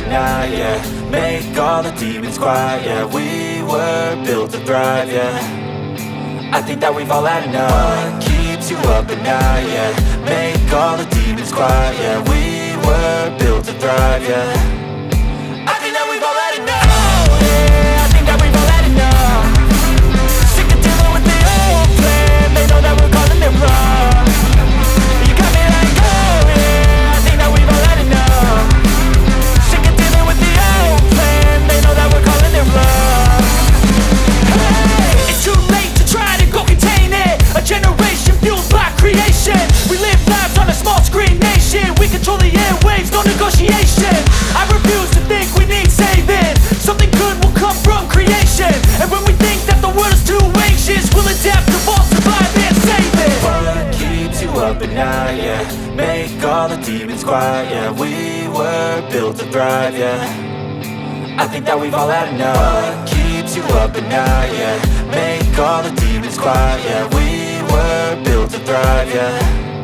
at night, yeah. Make all the demons quiet, yeah. We were built to thrive, yeah. I think that we've all had enough. What keeps you up at night, yeah. Make all the demons quiet, yeah. We were built to thrive, yeah. I think that we've all had enough. Oh yeah, I think that we've all had enough. Sick of dealing with the old plan. They know that we're calling it wrong. You got me like, oh yeah, I think that we've all had enough. Sick of dealing with the old plan. They know that we're calling it wrong. Hey, it's too late to try to go contain it. A generation fueled by creation. We live lives on a small screen nation. We control the airwaves, no negotiation. I refuse to think we need saving. Something good will come from creation. And when we think that the world is too anxious, we'll adapt, evolve, survive and save it. What keeps you up at night, yeah. Make all the demons quiet, yeah. We were built to thrive, yeah. I think that we've all had enough. What keeps you up at night, yeah. Make all the demons quiet, yeah. We were built to thrive, yeah.